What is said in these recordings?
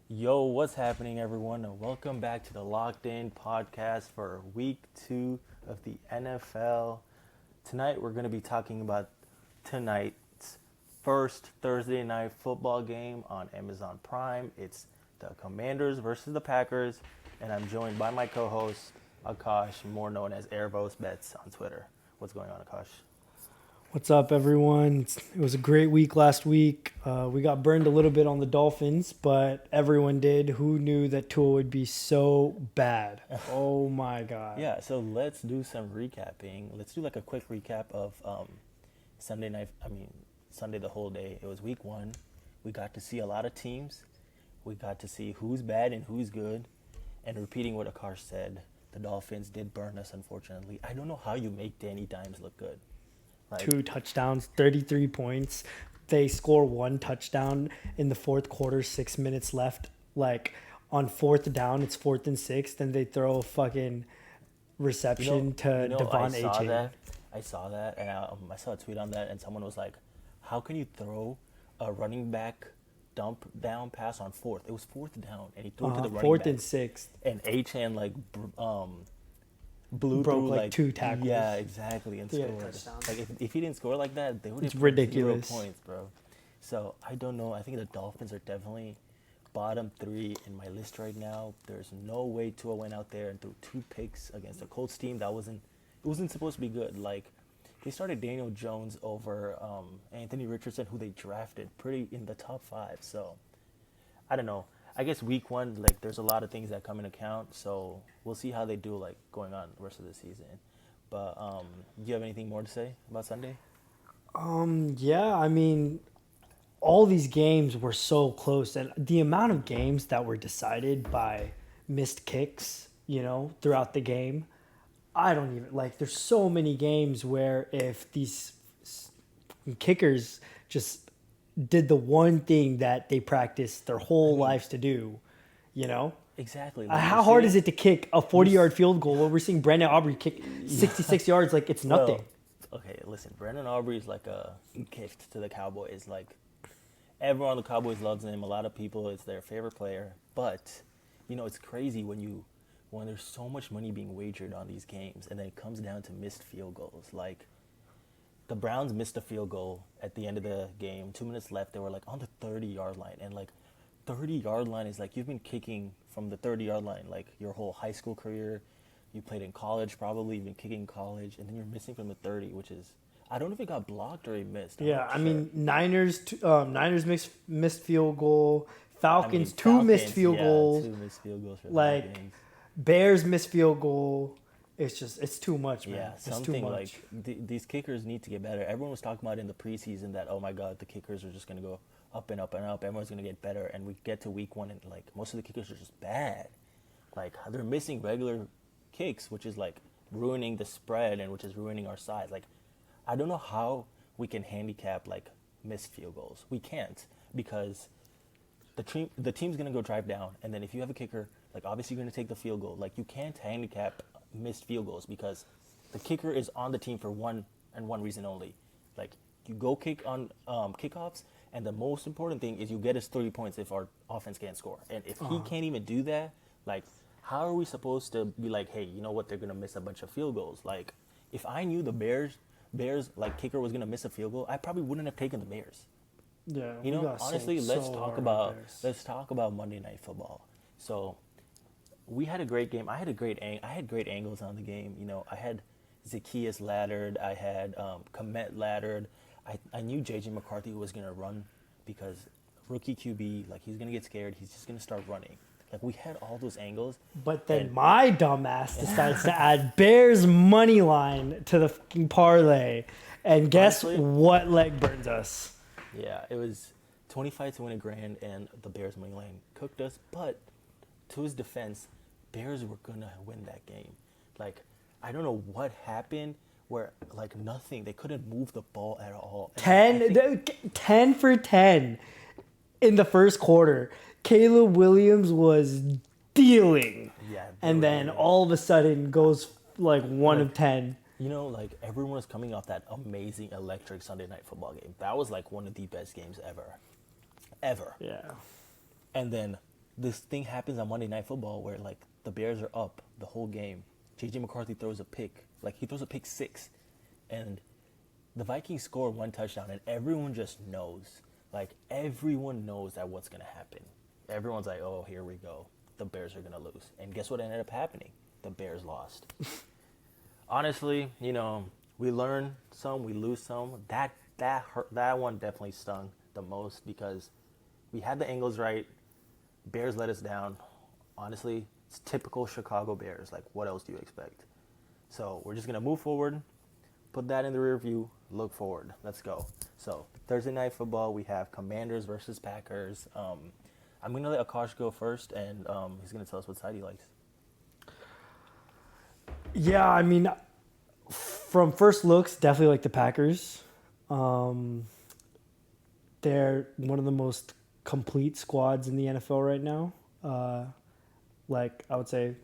Yo, what's happening, everyone? And welcome back to the Locked In podcast for week 2 of the NFL. Tonight, we're going to be talking about tonight's first Thursday night football game on Amazon Prime. It's the Commanders versus the Packers, and I'm joined by my co host, Akash, more known as Airvos Bets on Twitter. What's going on, Akash? What's up, everyone? It was a great week last week. We got burned a little bit on the Dolphins, but everyone did. Who knew that Tua would be so bad? Oh my God. Yeah, so let's do some recapping. Let's do like a quick recap of Sunday night. Sunday the whole day. It was week 1. We got to see a lot of teams. We got to see who's bad and who's good. And repeating what Akash said, the Dolphins did burn us, unfortunately. I don't know how you make Danny Dimes look good. Like, 2 touchdowns, 33 points. They score one touchdown in the fourth quarter, 6 minutes left. Like on fourth down, it's 4th and 6. Then they throw a fucking reception to Devon A. I saw that, and I saw a tweet on that, and someone was like, "How can you throw a running back dump down pass on fourth? It was fourth down, and he threw it to the running Fourth back, and sixth. and Achan blew Broke through like 2 tackles. Yeah, exactly, and Yeah, scored. touchdown. Like if he didn't score like that, they would have It's ridiculous. 0 points, bro. So I don't know. I think the Dolphins are definitely bottom 3 in my list right now. There's no way Tua went out there and threw 2 picks against a Colts team that wasn't supposed to be good. Like they started Daniel Jones over Anthony Richardson, who they drafted pretty in the top 5. So I don't know. I guess week 1, like there's a lot of things that come in account. So we'll see how they do, like going on the rest of the season. But do you have anything more to say about Sunday? Yeah, I mean, all these games were so close, and the amount of games that were decided by missed kicks, throughout the game, I don't even like. There's so many games where if these kickers just did the one thing that they practiced their whole lives to do, you know. Exactly. Like How hard is it to kick a 40-yard field goal when we're seeing Brandon Aubrey kick 66 yards like it's nothing? Well, okay, listen. Brandon Aubrey is like a gift to the Cowboys. Like everyone on the Cowboys loves him. A lot of people, it's their favorite player. But it's crazy when there's so much money being wagered on these games, and then it comes down to missed field goals. Like the Browns missed a field goal at the end of the game. 2 minutes left. They were like on the 30-yard line, and like 30-yard line is like you've been kicking from the 30-yard line like your whole high school career. You played in college, probably even kicking in college, and then you're missing from the 30, which is I don't know if it got blocked or he missed. I'm Yeah, not I sure. mean Niners missed field goal, Falcons two Falcons, missed field goals, 2 missed field goals for the like Falcons. Bears missed field goal. It's too much, man. Yeah, It's too something much. like these kickers need to get better. Everyone was talking about in the preseason that, oh my God, the kickers are just going to go up and up and up. Everyone's going to get better. And we get to week 1 and like most of the kickers are just bad. Like they're missing regular kicks, which is like ruining the spread and which is ruining our size. Like I don't know how we can handicap like missed field goals. We can't because the team's gonna go drive down, and then if you have a kicker, like obviously you're gonna take the field goal. Like you can't handicap missed field goals because the kicker is on the team for one and one reason only. Like you go kick on kickoffs, and the most important thing is you get us 3 points if our offense can't score. And if he can't even do that, like how are we supposed to be like, hey, you know what? They're gonna miss a bunch of field goals. Like if I knew the Bears like kicker was gonna miss a field goal, I probably wouldn't have taken the Bears. Yeah, we got Honestly, sold let's so talk hard on about Bears. let's talk about Monday Night Football. So we had a great game. I had great angles on the game. I had Zacchaeus laddered. I had Komet laddered. I knew JJ McCarthy was gonna run because rookie QB, like he's gonna get scared. He's just gonna start running. Like we had all those angles. But then and- my dumbass decides to add Bears money line to the fucking parlay, and guess Honestly- what leg burns us? Yeah, it was 25 to win a grand, and the Bears money line cooked us. But to his defense, Bears were gonna win that game. Like I don't know what happened where like nothing. They couldn't move the ball at all. And I think- 10 for 10 in the first quarter. Caleb Williams was dealing. Yeah, they And were then dealing. all of a sudden goes like 1 of 10. like everyone was coming off that amazing electric Sunday Night Football game. That was like one of the best games ever. Yeah. And then this thing happens on Monday Night Football where like the Bears are up the whole game. JJ McCarthy throws a pick, like he throws a pick six, and the Vikings score one touchdown, and everyone just knows, like everyone knows that what's gonna happen. Everyone's like, oh, here we go, the Bears are gonna lose, and guess what ended up happening? The Bears lost. Honestly, we learn some, we lose some. That hurt, that one definitely stung the most because we had the angles right. Bears let us down. Honestly, it's typical Chicago Bears. Like, what else do you expect? So we're just gonna move forward, put that in the rear view, look forward. Let's go. So Thursday Night Football, we have Commanders versus Packers. I'm gonna let Akash go first, and he's gonna tell us what side he likes. Yeah, I mean, from first looks, definitely like the Packers. Um, they're one of the most complete squads in the NFL right now. Like I would say,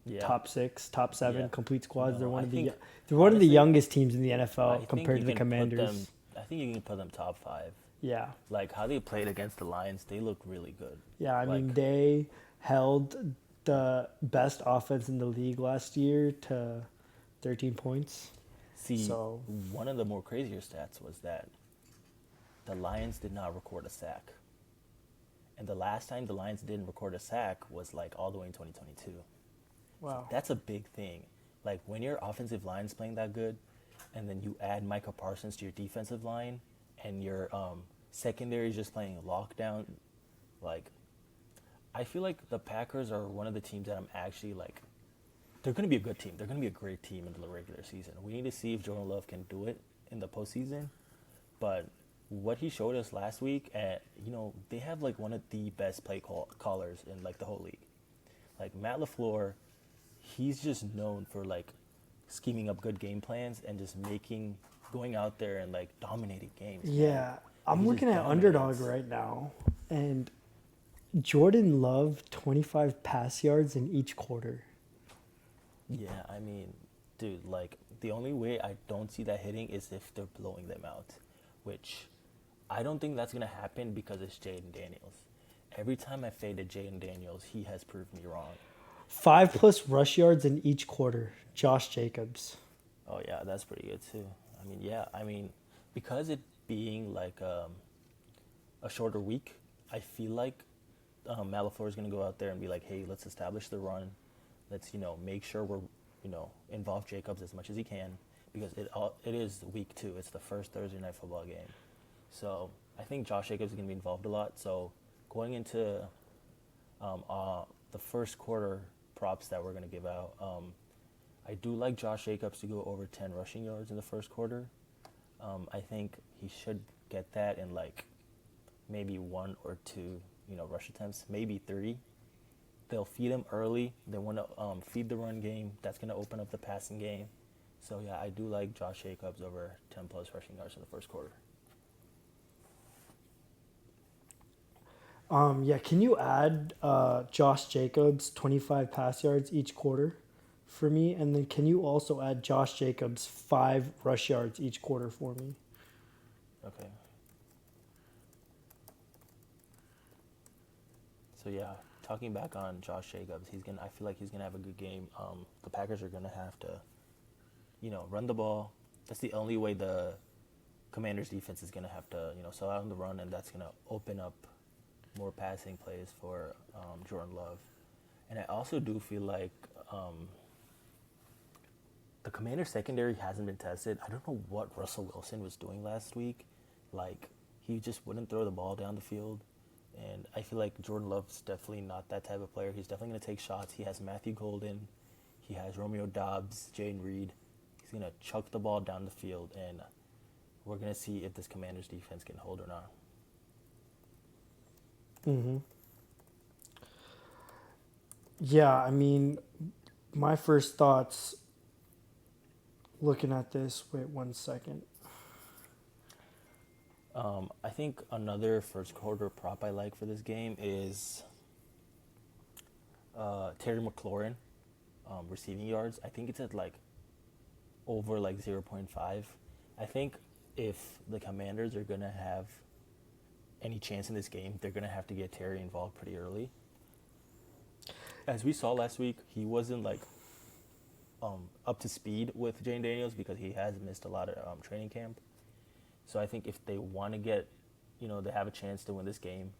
Yeah, top six, top seven yeah. complete squads. They're No, one I of the think they're one of the honestly, youngest teams in the I NFL think compared you to the can put them. Commanders. I think you can put them top five. Yeah, Like how they played against the Lions, they look really good. yeah. I Like, mean, they held the best offense in the league last year to 13 points. see, So one of the more crazier stats was that the Lions did not record a sack, and the last time the Lions didn't record a sack was like all the way in 2022. wow. That's a big thing. Like when your offensive line's playing that good, and then you add Micah Parsons to your defensive line, and your secondary is just playing lockdown. Like, I feel like the Packers are one of the teams that I'm actually like. They're going to be a good team. They're going to be a great team in the regular season. We need to see if Jordan Love can do it in the postseason. But what he showed us last week, they have like one of the best callers in like the whole league. Like Matt LaFleur, he's just known for like scheming up good game plans and just going out there and like dominating games. Man. Yeah, Like, I'm he looking just at Underdog dominates. right now, and Jordan Love 25 pass yards in each quarter. Yeah, I mean, dude, like the only way I don't see that hitting is if they're blowing them out, which I don't think that's gonna happen because it's Jaden Daniels. Every time I faded Jaden Daniels, he has proved me wrong. 5+ rush yards in each quarter. Josh Jacobs. Oh yeah, that's pretty good too. I mean, yeah, I mean, because it being like a shorter week, I feel like Malafleur is gonna go out there and be like, hey, let's establish the run. Let's make sure we're involve Jacobs as much as he can because it is week 2. It's the first Thursday Night Football game, so I think Josh Jacobs is gonna be involved a lot. So going into the first quarter props that we're gonna give out, I do like Josh Jacobs to go over 10 rushing yards in the first quarter. I think he should get that in like maybe 1 or 2 rush attempts, maybe 3. They'll feed him early. They want to feed the run game. That's going to open up the passing game. So, yeah, I do like Josh Jacobs over 10-plus rushing yards in the first quarter. Yeah, can you add Josh Jacobs 25 pass yards each quarter for me, and then can you also add Josh Jacobs 5 rush yards each quarter for me? Okay. So, yeah, talking back on Josh Jacobs, I feel like he's gonna have a good game. The Packers are gonna have to, run the ball. That's the only way the Commanders defense is gonna have to, sell out on the run, and that's gonna open up more passing plays for Jordan Love. And I also do feel like the Commanders secondary hasn't been tested. I don't know what Russell Wilson was doing last week. Like, he just wouldn't throw the ball down the field. And I feel like Jordan Love's definitely not that type of player. He's definitely going to take shots. He has Matthew Golden. He has Romeo Doubs, Jayden Reed. He's going to chuck the ball down the field, and we're going to see if this Commanders defense can hold or not. Mm-hmm. Yeah, I mean, my first thoughts looking at this, wait 1 second. I think another first quarter prop I like for this game is Terry McLaurin receiving yards. I think it's at like over like 0.5. I think if the Commanders are going to have any chance in this game, they're gonna have to get Terry involved pretty early. As we saw last week, he wasn't like up to speed with Jane Daniels because he has missed a lot of training camp. So I think if they want to get, they have a chance to win this game,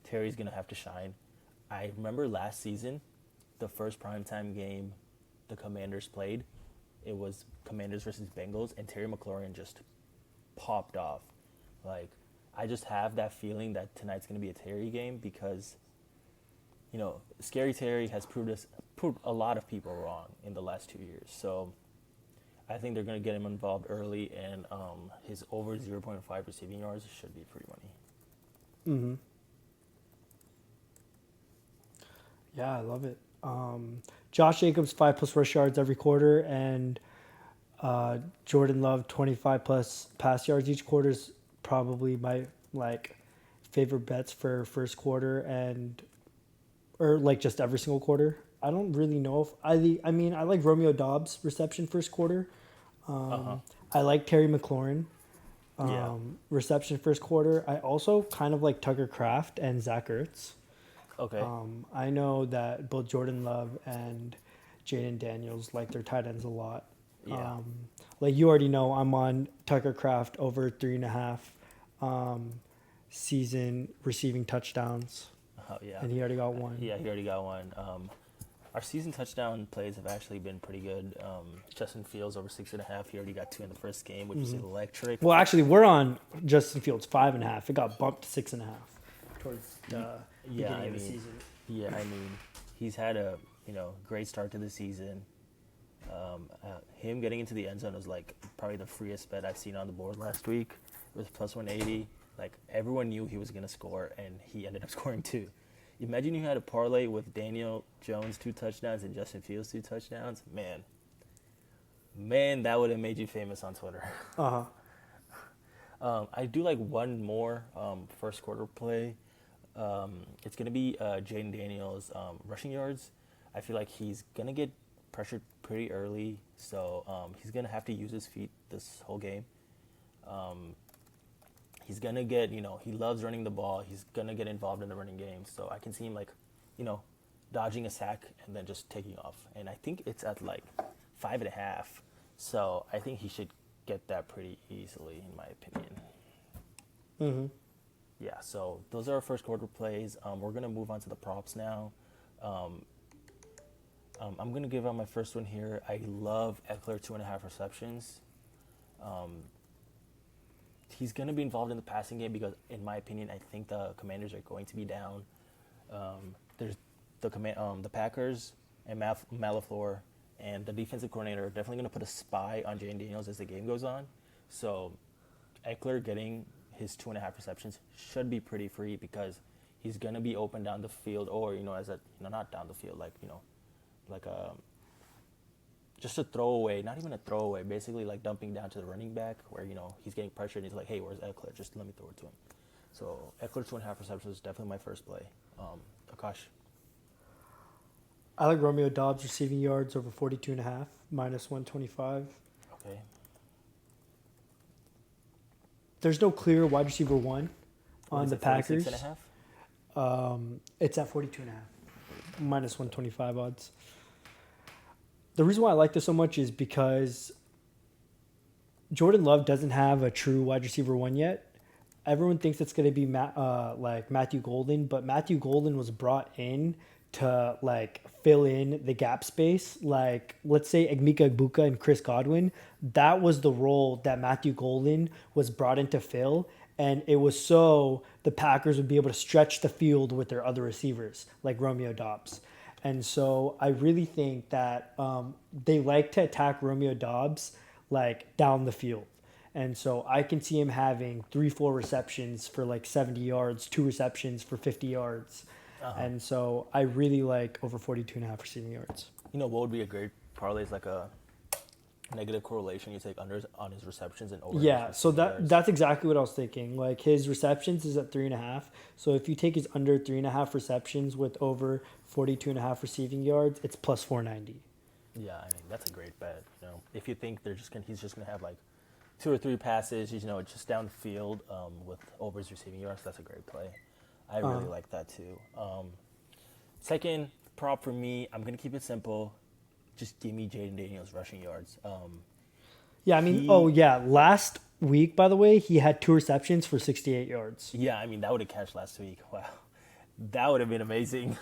Terry's gonna have to shine. I remember last season, the first primetime game the Commanders played, it was Commanders versus Bengals, and Terry McLaurin just popped off. Like, I just have that feeling that tonight's gonna be a Terry game because, Scary Terry has proved a lot of people wrong in the last 2 years. So I think they're gonna get him involved early, and his over 0.5 receiving yards should be free money. Mm-hmm. Yeah, I love it. Josh Jacobs 5+ rush yards every quarter, and Jordan Love 25+ pass yards each quarter is probably my favorite bets for first quarter or just every single quarter. I don't really know if I mean I like Romeo Dobbs reception first quarter. I like Terry McLaurin reception first quarter. I also kind of like Tucker Kraft and Zach Ertz. Okay. I know that both Jordan Love and Jaden Daniels like their tight ends a lot. Yeah. Like you already know, I'm on Tucker Kraft over 3.5 season receiving touchdowns. Yeah. And he already got one. Yeah, he already got one. Our season touchdown plays have actually been pretty good. Justin Fields over 6.5. He already got 2 in the first game, which is electric. Well, actually, we're on Justin Fields 5.5. It got bumped to 6.5 towards the beginning of the season. Yeah, I mean, he's had a great start to the season. Him getting into the end zone was like probably the freest bet I've seen on the board last week. It was plus 180. Like everyone knew he was gonna score, and he ended up scoring 2. Imagine you had a parlay with Daniel Jones 2 touchdowns and Justin Fields 2 touchdowns. Man, that would have made you famous on Twitter. I do like one more first quarter play. It's gonna be Jaden Daniels rushing yards. I feel like he's gonna get pressured pretty early, so he's gonna have to use his feet this whole game. He's gonna get, he loves running the ball. He's gonna get involved in the running game. So I can see him dodging a sack and then just taking off. And I think it's at 5.5. So I think he should get that pretty easily, in my opinion. Mm-hmm. Yeah. So those are our first quarter plays. We're gonna move on to the props now. I'm gonna give out my first one here. I love Eckler 2.5 receptions. He's going to be involved in the passing game because, in my opinion, I think the Commanders are going to be down. There's the Packers and Matt LaFleur and the defensive coordinator are definitely going to put a spy on Jane Daniels as the game goes on. So Eckler getting his 2.5 receptions should be pretty free because he's going to be open down the field, or not down the field, just a throwaway, not even a throwaway, basically dumping down to the running back where, he's getting pressured and he's like, hey, where's Eckler? Just let me throw it to him. So Eckler 2.5 receptions is definitely my first play. Akash? I like Romeo Dobbs receiving yards over 42.5, minus 125. Okay. There's no clear wide receiver one on the Packers. 46.5? It's at 42.5, minus 125 odds. The reason why I like this so much is because Jordan Love doesn't have a true wide receiver one yet. Everyone thinks it's going to be Matthew Golden, but Matthew Golden was brought in to fill in the gap space. Let's say Emeka Egbuka and Chris Godwin. That was the role that Matthew Golden was brought in to fill, and it was so the Packers would be able to stretch the field with their other receivers like Romeo Dobbs. And so I really think that they like to attack Romeo Dobbs down the field. And so I can see him having 3-4 receptions for 70 yards, 2 receptions for 50 yards. And so I really like over 42.5 receiving yards. What would be a great parlay is a negative correlation. You take unders on his receptions and over. Yeah, so that's exactly what I was thinking. His receptions is at 3.5. So if you take his under 3.5 receptions with over 42.5 receiving yards, it's plus 490. Yeah, I mean that's a great bet. If you think he's just gonna have two or three passes, just down the field with over his receiving yards. That's a great play. I really like that too. Second prop for me, I'm gonna keep it simple. Just give me Jaden Daniels rushing yards. Yeah, I mean, oh He, yeah, last week, by the way, he had 2 receptions for 68 yards. yeah, I mean that would have catch last week. Wow, that would have been amazing.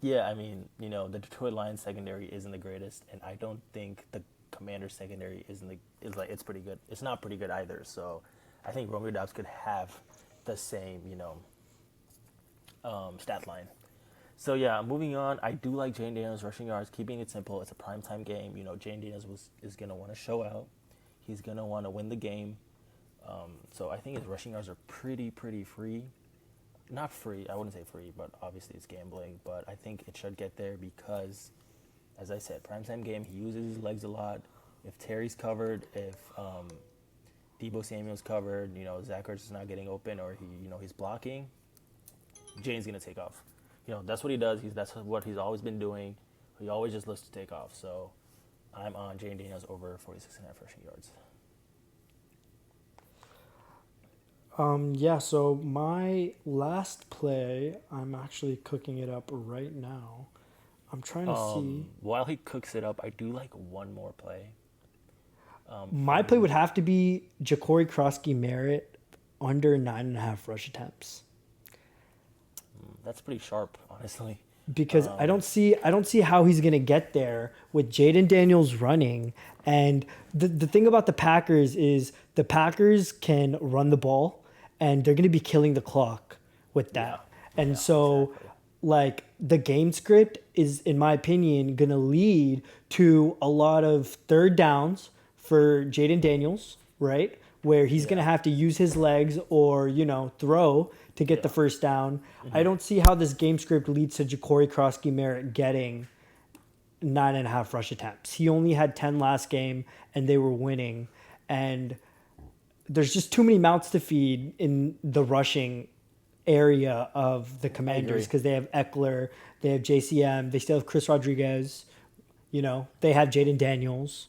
Yeah, I mean, the Detroit Lions secondary isn't the greatest, and I don't think the Commanders secondary is like it's pretty good. It's not pretty good either. So, I think Romeo Dobbs could have the same, stat line. So yeah, moving on. I do like Jane Daniels rushing yards. Keeping it simple, it's a primetime game. Jane Daniels is gonna want to show out. He's gonna want to win the game. So I think his rushing yards are pretty free. Not free. I wouldn't say free, but obviously it's gambling. But I think it should get there because, as I said, primetime game. He uses his legs a lot. If Terry's covered, if Debo Samuel's covered, Zach Ertz is not getting open, or he's blocking, Jane's gonna take off. That's what he does. That's what he's always been doing. He always just looks to take off. So I'm on Jane Daniels over 46.5 rushing yards. Yeah, so my last play, I'm actually cooking it up right now. I'm trying to see. While he cooks it up, I do like one more play. My play would have to be Ja'Cory Krosky Merritt under 9.5 rush attempts. That's pretty sharp, honestly. Because I don't see how he's gonna get there with Jaden Daniels running. And the thing about the Packers is the Packers can run the ball and they're gonna be killing the clock with that. Yeah. And Yeah, so exactly. like the game script is, in my opinion, gonna lead to a lot of third downs for Jaden Daniels, right? Where he's Yeah. gonna have to use his legs or, throw to get the Yeah. first down. I don't see how this game script leads to Ja'Cory Krosky Merritt getting 9.5 rush attempts. He only had 10 last game and they were winning. And there's just too many mouths to feed in the rushing area of the Commanders because they have Eckler, they have JCM, they still have Chris Rodriguez, they have Jaden Daniels.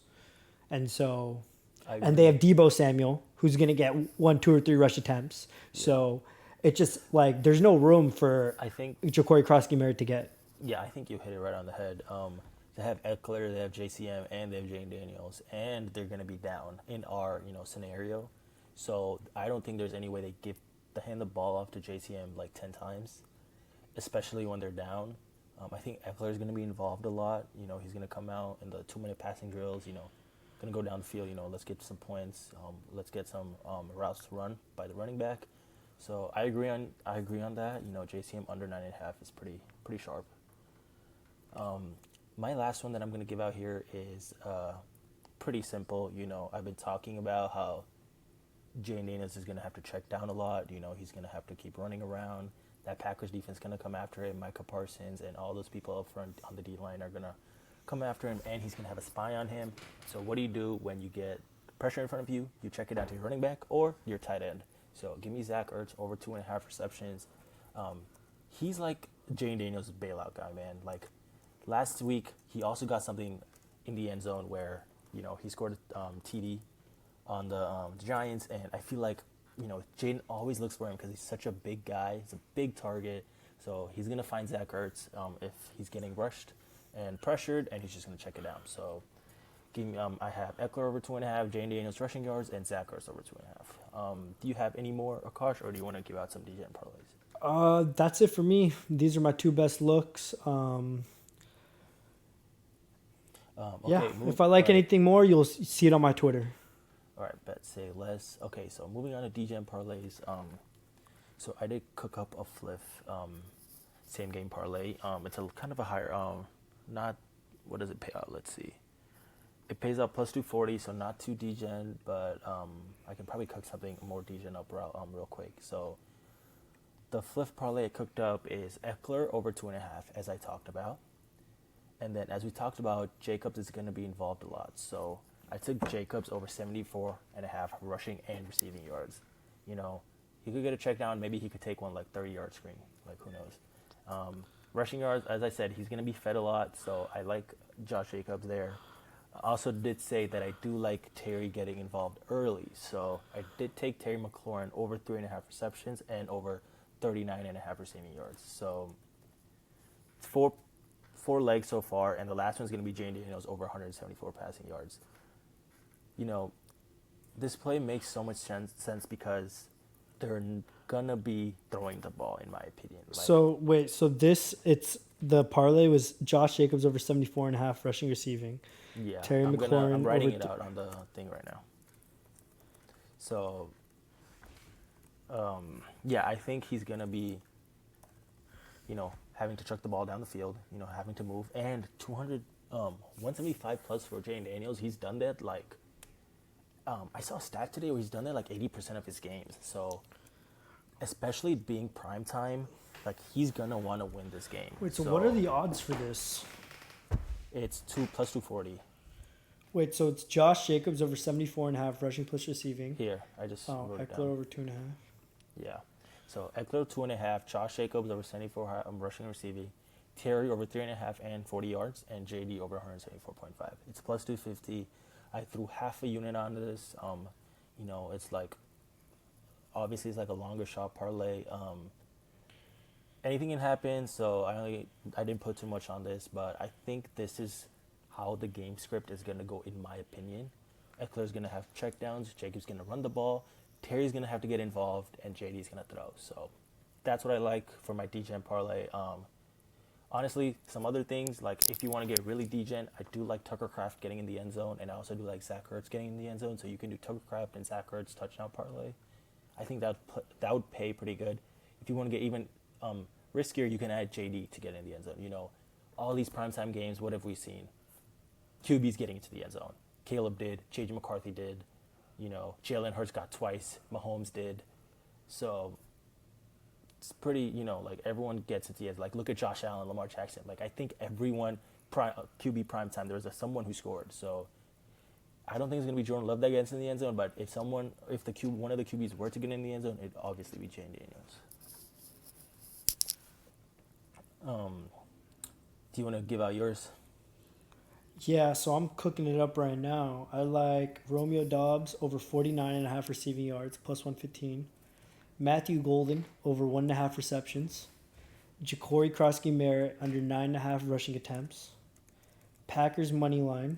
And so, and they have Debo Samuel, who's going to get 1, 2, or 3 rush attempts. Yeah. So it's just like there's no room for I think Ja'Cory Krosky Merritt to get. Yeah, I think you hit it right on the head. They have Eckler, they have JCM, and they have Jane Daniels, and they're going to be down in our scenario. So I don't think there's any way they hand the ball off to JCM like 10 times, especially when they're down. I think Eckler is going to be involved a lot. He's going to come out in the 2-minute passing drills. Going to go down the field. Let's get some points. Let's get some routes to run by the running back. So I agree on that. JCM under 9.5 is pretty sharp. My last one that I'm going to give out here is pretty simple. I've been talking about how Jane Daniels is going to have to check down a lot. He's going to have to keep running around. That Packers defense is going to come after him. Micah Parsons and all those people up front on the D-line are going to come after him, and he's going to have a spy on him. So what do you do when you get pressure in front of you? You check it out to your running back or your tight end. So give me Zach Ertz over 2.5 receptions. He's like Jane Daniels' bailout guy, man. Like last week, he also got something in the end zone where he scored a TD on the Giants, and I feel like Jaden always looks for him because he's such a big guy. He's a big target, so he's gonna find Zach Ertz if he's getting rushed and pressured, and he's just gonna check it down. So give me, I have Eckler over 2.5, Jane Daniels rushing yards, and Zach Ertz over 2.5. Do you have any more, Akash, or do you want to give out some DJ and parlays? That's it for me. These are my 2 best looks. Okay, if I like anything more, you'll see it on my Twitter. All right, bet say less. Okay, so moving on to DJ and parlays. So I did cook up a Fliff same game parlay. It's a kind of a higher not what does it pay out? Let's see. It pays out plus 240, so not too degen, but I can probably cook something more degen up real quick. So the Fliff parlay I cooked up is Eckler over 2.5, as I talked about. And then as we talked about, Jacobs is going to be involved a lot. So I took Jacobs over 74.5 rushing and receiving yards. He could get a check down. Maybe he could take one like 30-yard screen. Like, who knows? Rushing yards, as I said, he's going to be fed a lot. So I like Josh Jacobs there. I also did say that I do like Terry getting involved early. So I did take Terry McLaurin over 3.5 receptions and over 39.5 receiving yards. So it's four legs so far, and the last one's going to be Jane Daniels over 174 passing yards. You know, this play makes so much sense because they're gonna be throwing the ball, in my opinion. Like, So wait, so this it's the parlay was Josh Jacobs over 74.5 rushing receiving. yeah, Terry I'm McLaurin writing over it out on the thing right now. So, yeah, I think he's gonna be, having to chuck the ball down the field, having to move, and 175 plus for Jane Daniels. He's done that like, I saw a stat today where he's done that like 80% of his games. So, especially being prime time, like he's gonna want to win this game. Wait, so what are the odds for this? It's 2 plus 240. Wait, so it's Josh Jacobs over 74.5 rushing plus receiving. Here, I just Oh, wrote it Eckler down. over 2.5. Yeah. So Eckler 2.5, Josh Jacobs over 74 rushing and receiving, Terry over 3.5 and 40 yards, and JD over 174.5. It's plus 250. I threw half a unit onto this. It's like obviously it's like a longer shot parlay. Anything can happen, so I didn't put too much on this, but I think this is how the game script is gonna go, in my opinion. Eckler's gonna have checkdowns, Jacob's gonna run the ball, Terry's gonna have to get involved, and JD's gonna throw. So that's what I like for my DGen parlay. Honestly, some other things, like if you want to get really DGen, I do like Tucker Craft getting in the end zone, and I also do like Zach Ertz getting in the end zone. So you can do Tucker Craft and Zach Ertz touchdown parlay. I think that would pay pretty good. If you want to get even riskier, you can add JD to get in the end zone. All these primetime games, what have we seen? QB's getting into the end zone. Caleb did. JJ McCarthy did. Jalen Hurts got twice. Mahomes did. So it's pretty, like everyone gets into the end. Like look at Josh Allen, Lamar Jackson. Like I think everyone, QB primetime, there was someone who scored. So I don't think it's gonna be Jordan Love that gets in the end zone. But if one of the QBs were to get in the end zone, it'd obviously be Jane Daniels. Do you want to give out yours? Yeah, so I'm cooking it up right now. I like Romeo Dobbs over 49.5 receiving yards, plus 115. Matthew Golden over 1.5 receptions. Ja'Cory Krosky Merritt under 9.5 rushing attempts. Packers money line,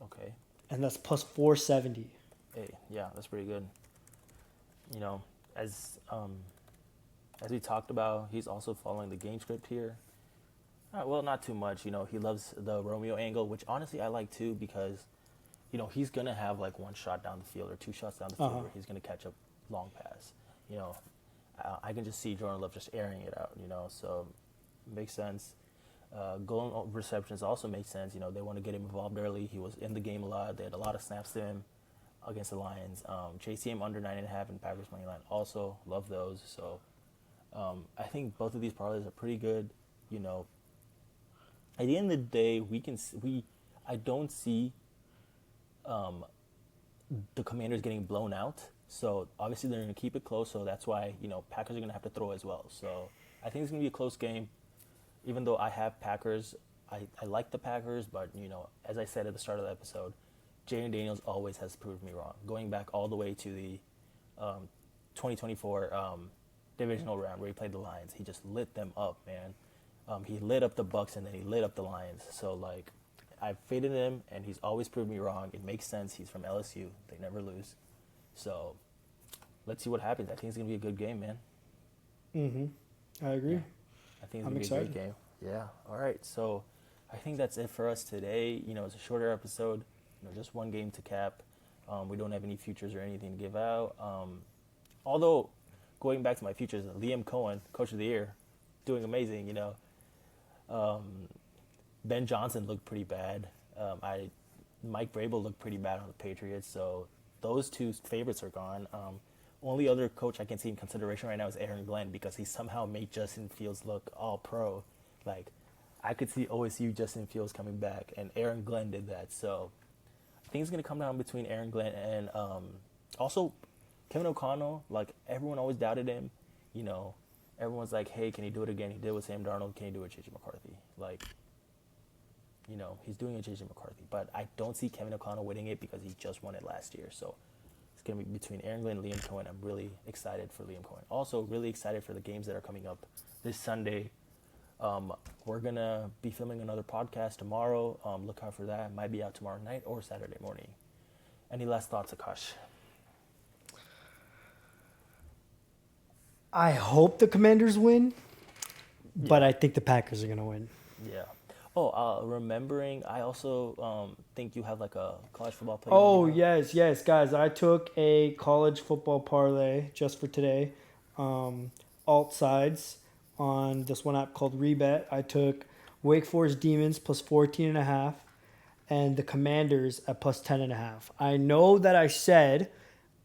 Okay. and that's plus 470. Hey, yeah, that's pretty good. As we talked about, he's also following the game script here. Well, not too much. He loves the Romeo angle, which honestly I like too because, he's gonna have like one shot down the field or two shots down the field where he's gonna catch a long pass. I can just see Jordan Love just airing it out. So makes sense. Goal receptions also make sense. They want to get him involved early. He was in the game a lot. They had a lot of snaps to him against the Lions. JCM under 9.5 and Packers money line also love those. So I think both of these parlays are pretty good. At the end of the day, I don't see the Commanders getting blown out. So obviously they're going to keep it close. So that's why Packers are going to have to throw as well. So I think it's going to be a close game. Even though I have Packers, I like the Packers, but as I said at the start of the episode, Jalen Daniels always has proved me wrong. Going back all the way to the 2024 divisional round where he played the Lions, he just lit them up, man. He lit up the Bucks and then he lit up the Lions. So like, I've faded him and he's always proved me wrong. It makes sense. He's from LSU. They never lose. So let's see what happens. I think it's gonna be a good game, man. I agree. Yeah. I think it's gonna be a great game. Yeah. All right. So I think that's it for us today. It's a shorter episode. Just one game to cap. We don't have any futures or anything to give out. Although, going back to my futures, Liam Cohen, Coach of the Year, doing amazing. Ben Johnson looked pretty bad. Mike Vrabel looked pretty bad on the Patriots. So those two favorites are gone. Only other coach I can see in consideration right now is Aaron Glenn because he somehow made Justin Fields look all pro. Like, I could see OSU Justin Fields coming back, and Aaron Glenn did that. So I think it's going to come down between Aaron Glenn and also Kevin O'Connell. Like, everyone always doubted him. Everyone's like, hey, can he do it again? He did it with Sam Darnold. Can he do it with JJ McCarthy? Like, he's doing a JJ McCarthy. But I don't see Kevin O'Connell winning it because he just won it last year. So it's going to be between Aaron Glenn and Liam Cohen. I'm really excited for Liam Cohen. Also, really excited for the games that are coming up this Sunday. We're going to be filming another podcast tomorrow. Look out for that. It might be out tomorrow night or Saturday morning. Any last thoughts, Akash? I hope the Commanders win, but I think the Packers are going to win. Yeah. Oh, remembering, I also think you have like a college football play. Oh, yes, guys. I took a college football parlay just for today. Alt sides on this one app called Rebet. I took Wake Forest Demons plus 14.5 and the Commanders at plus 10.5. I know that I said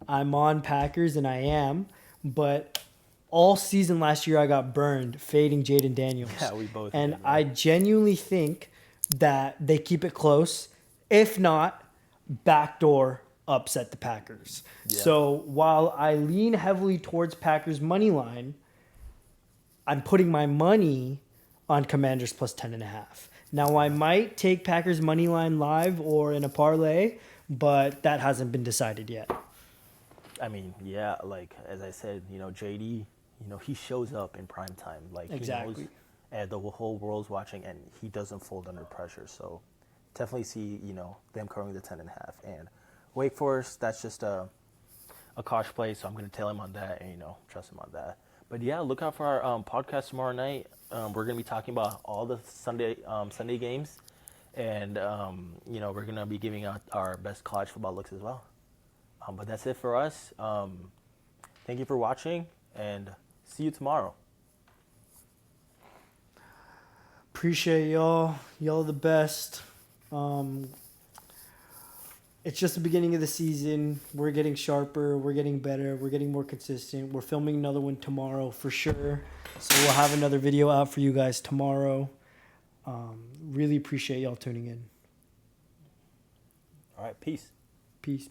I'm on Packers, and I am, but all season last year I got burned fading Jaden Daniels. Yeah, we both And did, I genuinely think that they keep it close. If not, backdoor upset the Packers. Yeah. So while I lean heavily towards Packers money line, I'm putting my money on Commanders plus 10.5. Now I might take Packers money line live or in a parlay, but that hasn't been decided yet. I mean, yeah, like as I said, JD, he shows up in prime time. Like Exactly. he knows, and the whole world's watching, and he doesn't fold under pressure. So definitely see, them covering the 10.5. And Wake Forest, that's just a Kosh play, so I'm gonna tell him on that, and trust him on that. But yeah, look out for our podcast tomorrow night. We're gonna be talking about all the Sunday games, and we're gonna be giving out our best college football looks as well. But that's it for us. Thank you for watching, and see you tomorrow. Appreciate y'all. Y'all the best. It's just the beginning of the season. We're getting sharper. We're getting better. We're getting more consistent. We're filming another one tomorrow for sure. So we'll have another video out for you guys tomorrow. Really appreciate y'all tuning in. All right, peace. Peace.